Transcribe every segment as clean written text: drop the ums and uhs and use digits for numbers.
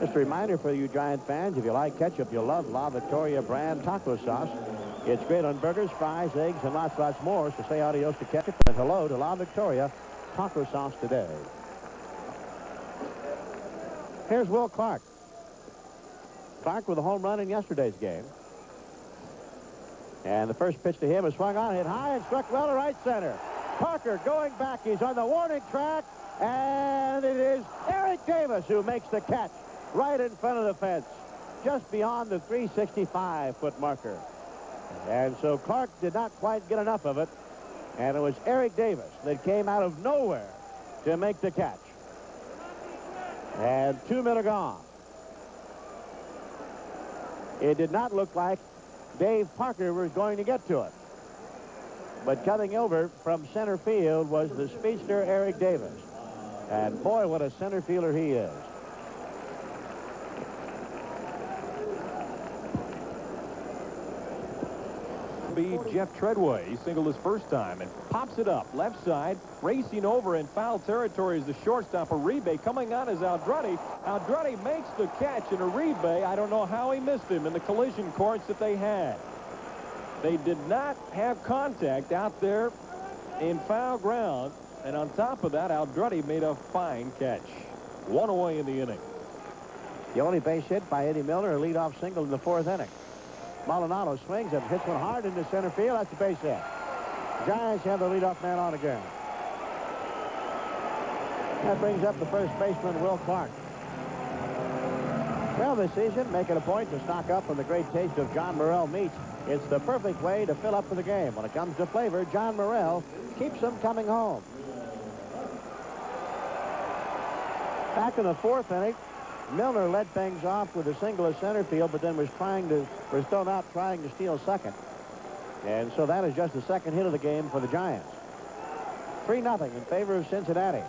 Just a reminder for you Giant fans, if you like ketchup, you'll love La Victoria brand taco sauce. It's great on burgers, fries, eggs, and lots more. So say adios to ketchup and hello to La Victoria taco sauce today. Here's Will Clark. Clark with a home run in yesterday's game. And the first pitch to him is swung on, hit high, and struck well to right center. Parker going back. He's on the warning track. And it is Eric Davis who makes the catch right in front of the fence, just beyond the 365-foot marker. And so Clark did not quite get enough of it. And it was Eric Davis that came out of nowhere to make the catch. And 2 men are gone. It did not look like Dave Parker was going to get to it. But coming over from center field was the speedster Eric Davis. And boy, what a center fielder he is. Be Jeff Treadway. He singled his first time and pops it up left side, racing over in foul territory is the shortstop. Uribe coming on as Andrade. Andrade makes the catch, and Uribe, I don't know how he missed him in the collision course that they had. They did not have contact out there in foul ground, and on top of that, Andrade made a fine catch. One away in the inning. The only base hit by Eddie Miller, a leadoff single in the 4th inning. Maldonado swings and hits one hard into center field. That's a base hit. Giants have the leadoff man on again. That brings up the first baseman, Will Clark. Well, this season, make it a point to stock up on the great taste of John Morrell meats. It's the perfect way to fill up for the game. When it comes to flavor, John Morrell keeps them coming home. Back in the 4th inning, Milner led things off with a single to center field, but then was still out trying to steal second. And so that is just the second hit of the game for the Giants. 3-0 in favor of Cincinnati.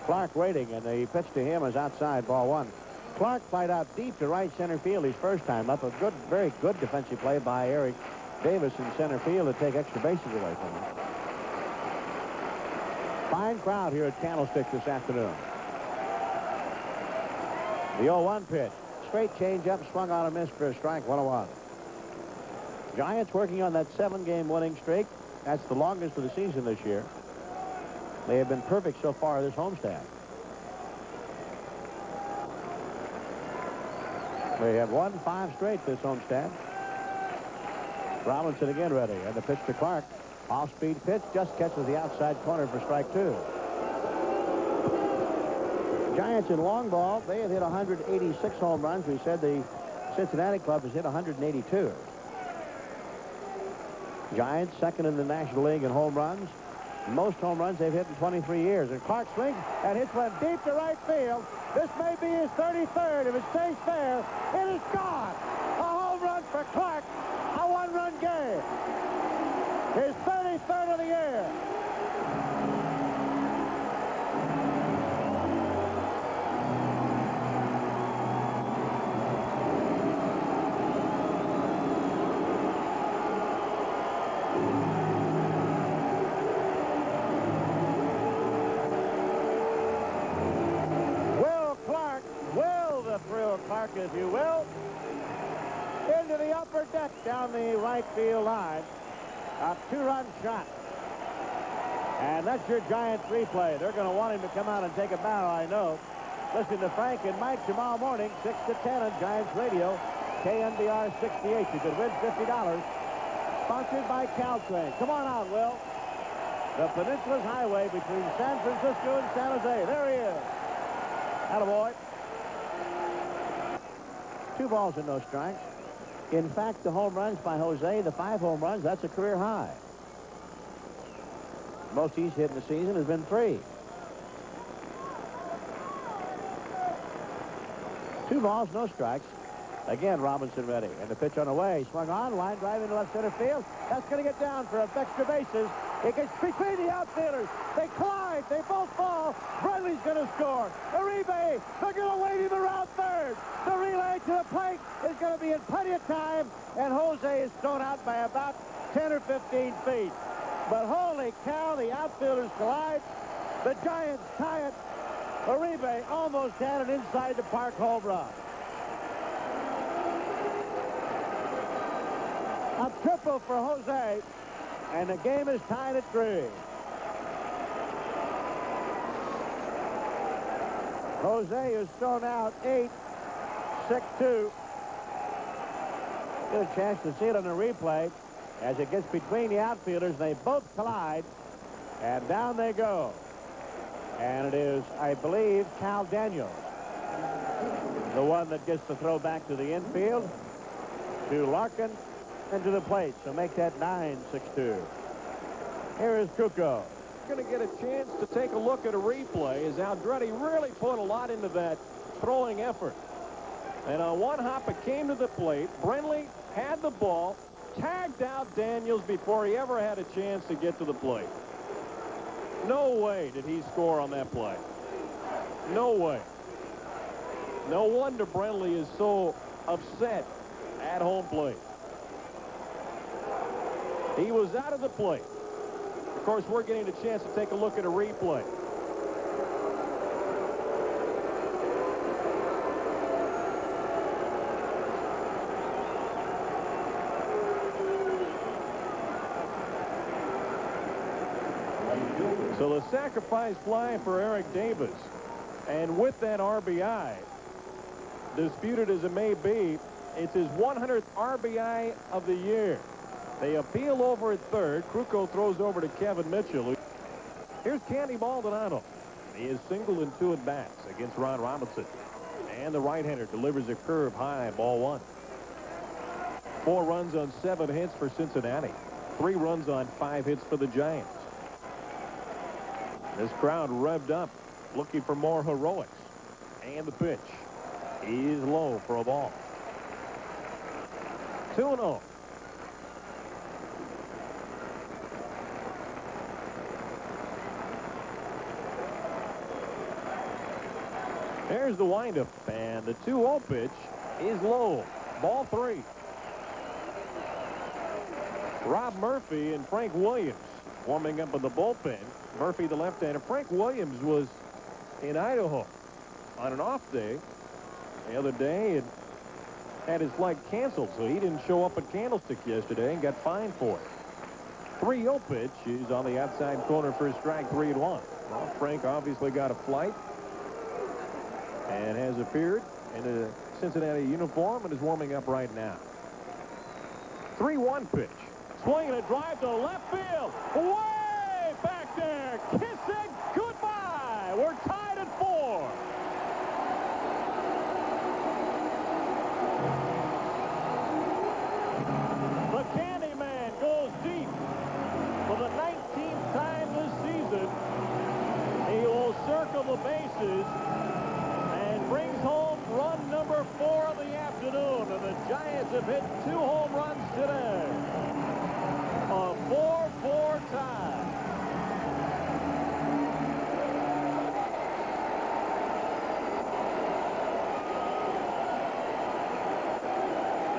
Clark waiting, and the pitch to him is outside, ball 1. Clark flied out deep to right center field his first time up. A good, very good defensive play by Eric Davis in center field to take extra bases away from him. Fine crowd here at Candlestick this afternoon. The 0-1 pitch. Straight changeup, swung on a miss for a strike, 1-1. Giants working on that 7-game winning streak. That's the longest of the season this year. They have been perfect so far this homestand. They have won 5 straight this homestand. Robinson again ready, and the pitch to Clark. Off-speed pitch, just catches the outside corner for strike 2. Giants in long ball, they have hit 186 home runs. We said the Cincinnati club has hit 182. Giants second in the National League in home runs. Most home runs they've hit in 23 years. And Clark swings and hits one deep to right field. This may be his 33rd. If it stays fair, it is gone. A home run for Clark. A 1-run game. His 33rd of the year. Clark, if you will, into the upper deck down the right field line. A 2-run shot. And that's your Giants replay. They're going to want him to come out and take a bow, I know. Listen to Frank and Mike tomorrow morning, 6 to 10 on Giants Radio, KNBR 68. You could win $50. Sponsored by Caltrain. Come on out, Will. The Peninsula's highway between San Francisco and San Jose. There he is. Attaboy. 2 balls and no strikes. In fact, the home runs by Jose, the 5 home runs, that's a career high. Most he's hit in the season has been 3. 2 balls, no strikes. Again, Robinson ready. And the pitch on the way. Swung on, line drive into left center field. That's going to get down for extra bases. It gets between the outfielders. They collide. They both fall. Bradley's going to score. Uribe, they're going to wait him around third. The relay to the plate is going to be in plenty of time. And Jose is thrown out by about 10 or 15 feet. But holy cow, the outfielders collide. The Giants tie it. Uribe almost had an inside the park home run. A triple for Jose, and the game is tied at 3. Jose is thrown out 8, 6-2. Get a chance to see it on the replay as it gets between the outfielders. They both collide, and down they go. And it is, I believe, Cal Daniels, the one that gets to throw back to the infield, to Larkin, and to the plate. So make that 9-6-2. Here is Kukoc. Going to get a chance to take a look at a replay as Andretti really put a lot into that throwing effort. And on one hop, it came to the plate. Brenly had the ball, tagged out Daniels before he ever had a chance to get to the plate. No way did he score on that play. No way. No wonder Brenly is so upset at home plate. He was out of the plate. Of course, we're getting a chance to take a look at a replay. So the sacrifice fly for Eric Davis. And with that RBI, disputed as it may be, it's his 100th RBI of the year. They appeal over at third. Kukoc throws over to Kevin Mitchell. Here's Candy Maldonado. He is single in 2 at-bats against Ron Robinson. And the right-hander delivers a curve high, ball 1. 4 runs on 7 hits for Cincinnati. 3 runs on 5 hits for the Giants. This crowd revved up, looking for more heroics. And the pitch is low for a ball. 2-0. There's the windup, and the 2-0 pitch is low. Ball 3. Rob Murphy and Frank Williams warming up in the bullpen. Murphy, the left-hander. Frank Williams was in Idaho on an off day the other day and had his flight canceled, so he didn't show up at Candlestick yesterday and got fined for it. 3-0 pitch is on the outside corner for a strike, 3-1. Well, Frank obviously got a flight and has appeared in a Cincinnati uniform and is warming up right now. 3-1 pitch. Swinging a drive to left field. Way back there. Kiss it goodbye. We're tied at 4. The Candyman goes deep for the 19th time this season. He will circle the bases and brings home run number 4 of the afternoon. And the Giants have hit 2 home runs today. A 4-4 tie.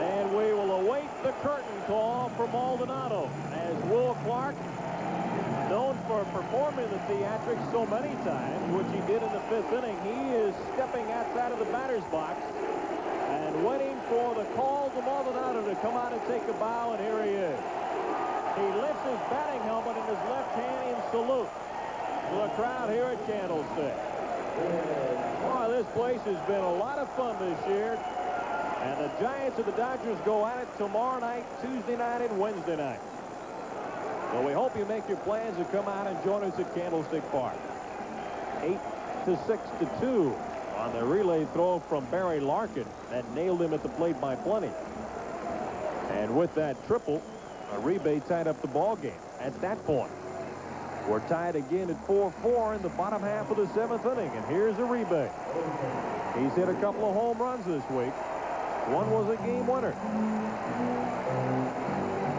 And we will await the curtain call for Maldonado as Will Clark, known for performing the theatrics so many times, which he did in the 5th inning, he is stepping outside of the batter's box and waiting for the call to Maldonado to come out and take a bow, and here he is. He lifts his batting helmet in his left hand in salute to the crowd here at Candlestick. Boy, this place has been a lot of fun this year. And the Giants and the Dodgers go at it tomorrow night, Tuesday night, and Wednesday night. So we hope you make your plans to come out and join us at Candlestick Park. 8-6-2 on the relay throw from Barry Larkin that nailed him at the plate by plenty. And with that triple, Uribe tied up the ball game at that point. We're tied again at 4-4 in the bottom half of the 7th inning. And here's Uribe. He's hit a couple of home runs this week. One was a game winner.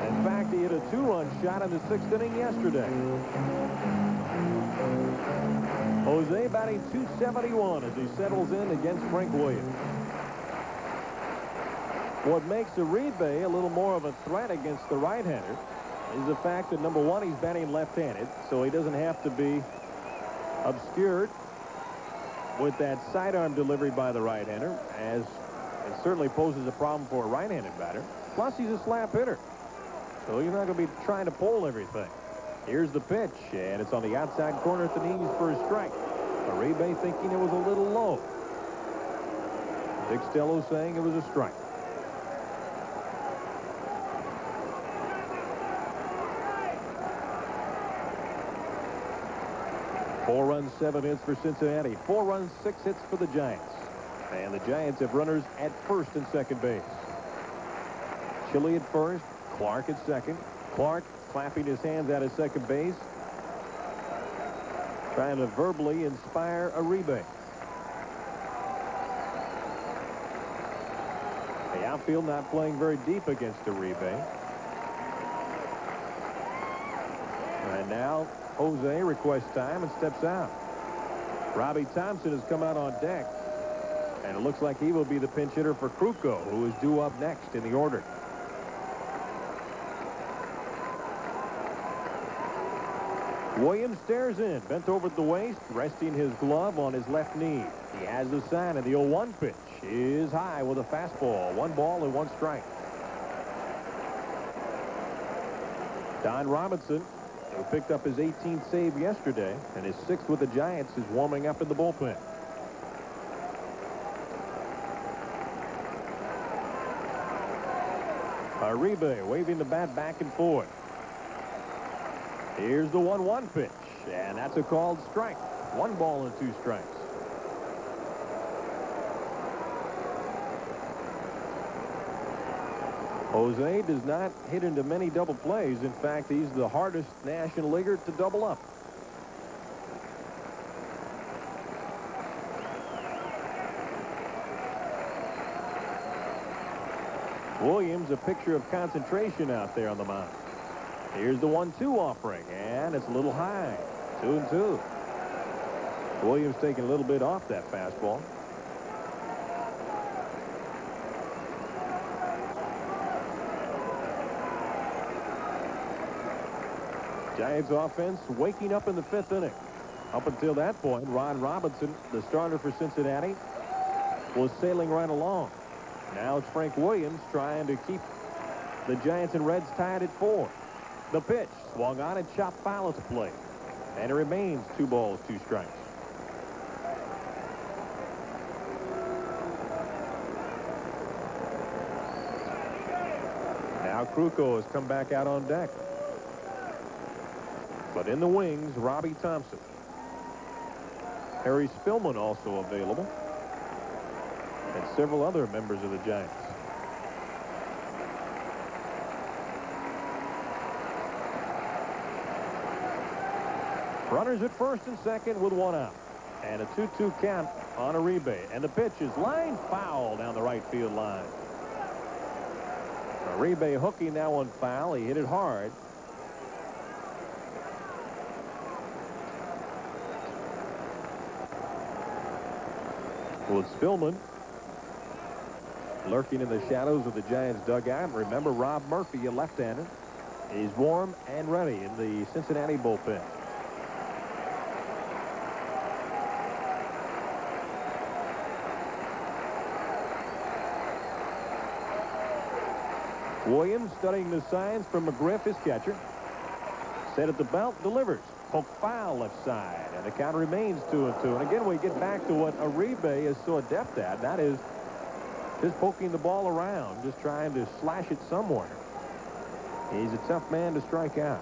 In fact, he hit a 2-run shot in the 6th inning yesterday. Jose batting .271 as he settles in against Frank Williams. What makes Uribe a little more of a threat against the right-hander is the fact that, number one, he's batting left-handed, so he doesn't have to be obscured with that sidearm delivery by the right-hander, as it certainly poses a problem for a right-handed batter. Plus, he's a slap hitter, so he's not going to be trying to pull everything. Here's the pitch, and it's on the outside corner at the knees for a strike. Uribe thinking it was a little low. Dick Stello saying it was a strike. Four runs, 7 hits for Cincinnati. 4 runs, 6 hits for the Giants. And the Giants have runners at first and second base. Chile at first, Clark at second. Clark clapping his hands at his second base, trying to verbally inspire Uribe. The outfield not playing very deep against Uribe. And now Jose requests time and steps out. Robbie Thompson has come out on deck, and it looks like he will be the pinch hitter for Kruko, who is due up next in the order. Williams stares in, bent over at the waist, resting his glove on his left knee. He has the sign, and the 0-1 pitch is high with a fastball. 1 ball and 1 strike. Don Robinson, who picked up his 18th save yesterday and his 6th with the Giants, is warming up in the bullpen. Uribe waving the bat back and forth. Here's the 1-1 pitch, and that's a called strike. 1 ball and 2 strikes. Jose does not hit into many double plays. In fact, he's the hardest National Leaguer to double up. Williams, a picture of concentration out there on the mound. Here's the 1-2 offering, and it's a little high. 2-2. Williams taking a little bit off that fastball. Giants offense waking up in the 5th inning. Up until that point, Ron Robinson, the starter for Cincinnati, was sailing right along. Now it's Frank Williams trying to keep the Giants and Reds tied at 4. The pitch swung on and chopped foul at the plate. And it remains 2 balls, 2 strikes. Now Kruko has come back out on deck. But in the wings, Robbie Thompson. Harry Spillman also available. And several other members of the Giants. Runners at first and second with 1 out. And a 2-2 count on Uribe. And the pitch is line foul down the right field line. Uribe hooking that one foul. He hit it hard. Well, Spillman lurking in the shadows of the Giants dugout. Remember, Rob Murphy, a left-hander, is warm and ready in the Cincinnati bullpen. Williams studying the signs from McGriff, his catcher. Set at the belt, delivers. Poke foul left side, and the count remains 2-2. And again, we get back to what Uribe is so adept at. That is just poking the ball around, just trying to slash it somewhere. He's a tough man to strike out.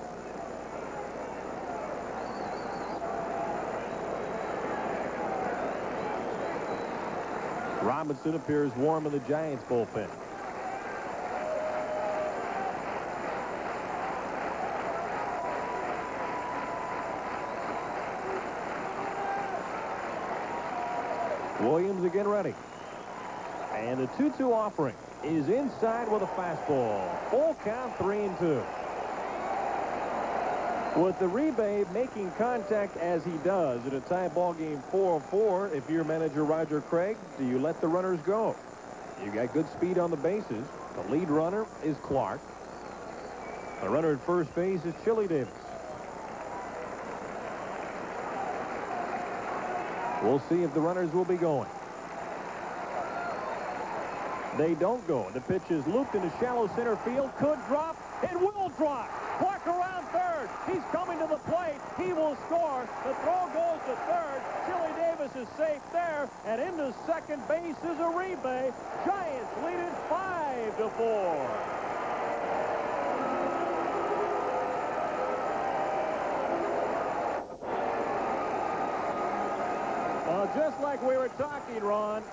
Robinson appears warm in the Giants bullpen. Williams again ready. And the 2-2 offering is inside with a fastball. Full count, 3-2. With Uribe making contact as he does in a tie ball game 4-4, if you're manager Roger Craig, do you let the runners go? You got good speed on the bases. The lead runner is Clark. The runner at first base is Chili Davis. We'll see if the runners will be going. They don't go. The pitch is looped into shallow center field. Could drop. It will drop. Clark around third. He's coming to the plate. He will score. The throw goes to third. Chili Davis is safe there. And into second base is Uribe. Giants lead it 5-4. Well, just like we were talking, Ron,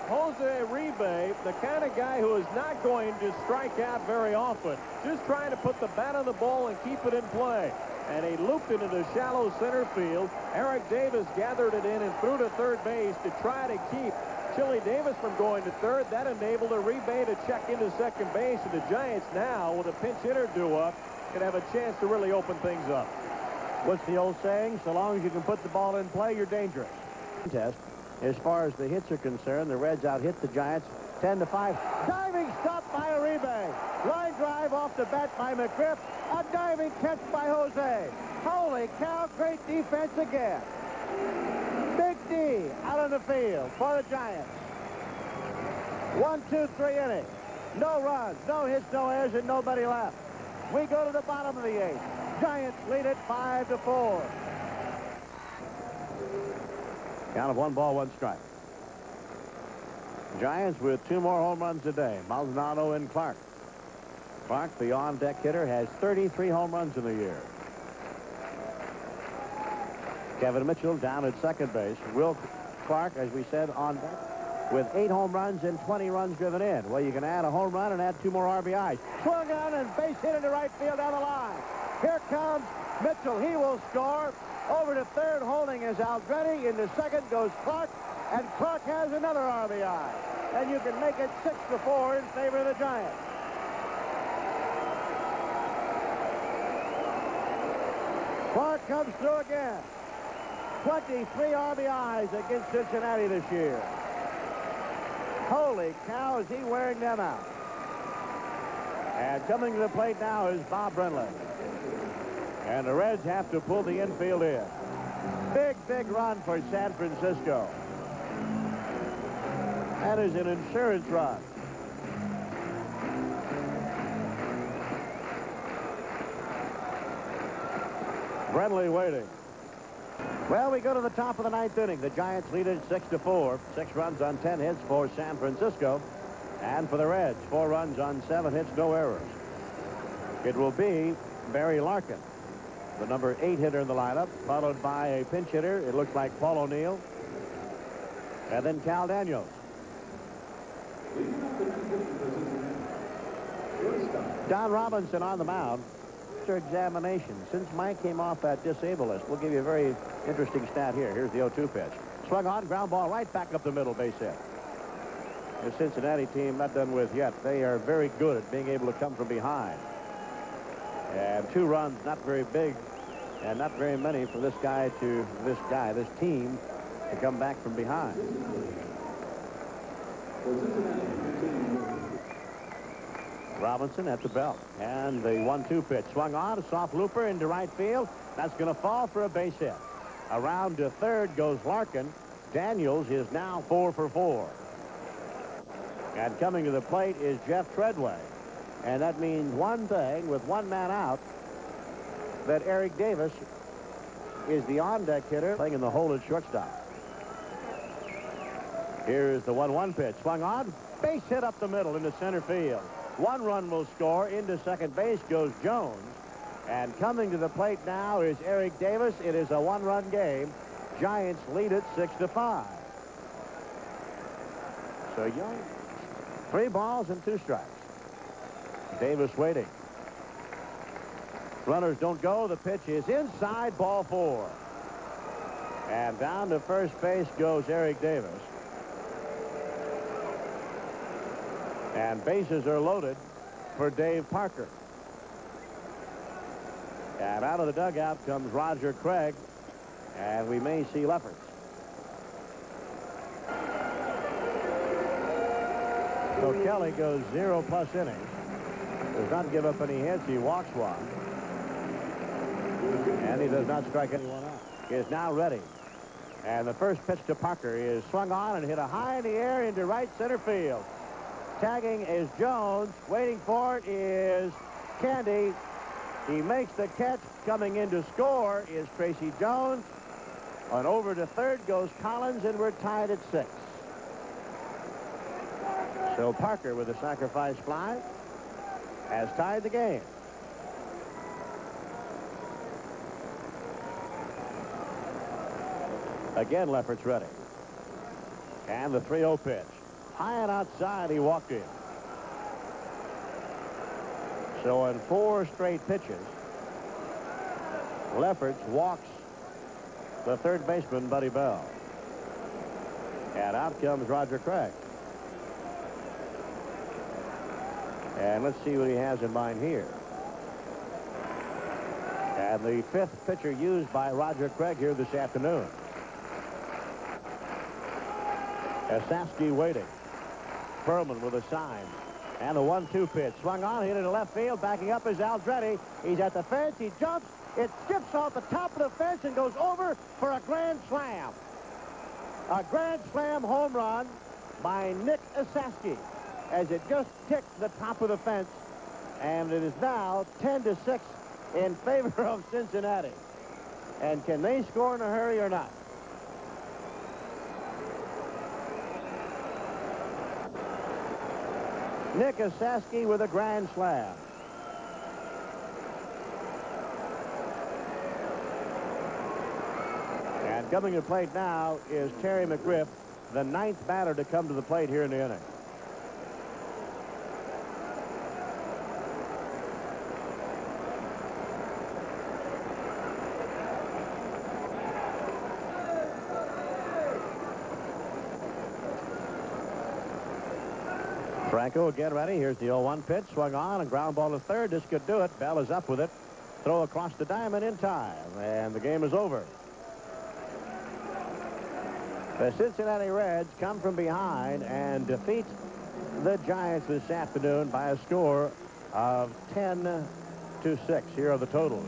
Jose Uribe, the kind of guy who is not going to strike out very often, just trying to put the bat on the ball and keep it in play. And he looped it into shallow center field. Eric Davis gathered it in and threw to third base to try to keep Chili Davis from going to third. That enabled Uribe to check into second base, and the Giants now, with a pinch hitter due up, can have a chance to really open things up. What's the old saying? So long as you can put the ball in play, you're dangerous. Test. As far as the hits are concerned, the Reds out-hit the Giants 10-5. Diving stop by Uribe. Line drive off the bat by McGriff. A diving catch by Jose. Holy cow, great defense again. Big D out on the field for the Giants. 1-2-3 inning. No runs, no hits, no errors, and nobody left. We go to the bottom of the 8th. Giants lead it 5-4. Count of 1 ball, 1 strike. Giants with 2 more home runs today. Maldonado and Clark. Clark, the on-deck hitter, has 33 home runs in the year. Kevin Mitchell down at second base. Will Clark, as we said, on deck with 8 home runs and 20 runs driven in. Well, you can add a home run and add 2 more RBIs. Swung on and base hit into right field down the line. Here comes Mitchell. He will score. Over to third, holding is Aldrete. Into second goes Clark, and Clark has another RBI. And you can make it 6-4 in favor of the Giants. Clark comes through again. 23 RBIs against Cincinnati this year. Holy cow, is he wearing them out. And coming to the plate now is Bob Brenly. And the Reds have to pull the infield in. Big, big run for San Francisco. That is an insurance run. Brenly waiting. Well, we go to the top of the 9th inning. The Giants lead it 6-4. 6 runs on 10 hits for San Francisco. And for the Reds, 4 runs on 7 hits, no errors. It will be Barry Larkin, the number 8 hitter in the lineup, followed by a pinch hitter. It looks like Paul O'Neill. And then Cal Daniels. Don Robinson on the mound. After examination, since Mike came off that disabled list, we'll give you a very interesting stat here. Here's the 0-2 pitch. Swung on, ground ball right back up the middle, base hit. The Cincinnati team not done with yet. They are very good at being able to come from behind. And 2 runs, not very big, and not very many for this guy to this team to come back from behind. Robinson at the belt. And the 1-2 pitch. Swung on, a soft looper into right field. That's going to fall for a base hit. Around to third goes Larkin. Daniels is now 4 for 4. And coming to the plate is Jeff Treadway. And that means one thing, with 1 man out, that Eric Davis is the on-deck hitter playing in the hole at shortstop. Here's the 1-1 pitch. Swung on, base hit up the middle into center field. 1 run will score. Into second base goes Jones. And coming to the plate now is Eric Davis. It is a 1-run game. Giants lead it 6-5. So Young, 3 balls and 2 strikes. Davis waiting. Runners don't go. The pitch is inside, ball 4. And down to first base goes Eric Davis. And bases are loaded for Dave Parker. And out of the dugout comes Roger Craig. And we may see Lefferts. So Kelly goes 0+ innings. Does not give up any hits. He walks 1. And he does not strike anyone out. He is now ready. And the first pitch to Parker is swung on and hit a high in the air into right center field. Tagging is Jones. Waiting for it is Candy. He makes the catch. Coming in to score is Tracy Jones. And over to third goes Collins, and we're tied at 6. So Parker with a sacrifice fly has tied the game. Again, Lefferts ready. And the 3-0 pitch. High and outside, he walked in. So in 4 straight pitches, Lefferts walks the third baseman, Buddy Bell. And out comes Roger Craig. And let's see what he has in mind here. And the 5th pitcher used by Roger Craig here this afternoon. Asafsky waiting. Perlman with a sign. And the 1-2 pitch. Swung on, hit into left field. Backing up is Aldrete. He's at the fence. He jumps. It skips off the top of the fence and goes over for a grand slam. A grand slam home run by Nick Asafsky as it just ticked the top of the fence. And it is now 10-6 in favor of Cincinnati. And can they score in a hurry or not? Nick Asafsky with a grand slam. And coming to plate now is Terry McGriff, the 9th batter to come to the plate here in the inning. Franco again ready. Here's the 0-1 pitch. Swung on and ground ball to third. This could do it. Bell is up with it. Throw across the diamond in time. And the game is over. The Cincinnati Reds come from behind and defeat the Giants this afternoon by a score of 10-6. Here are the totals.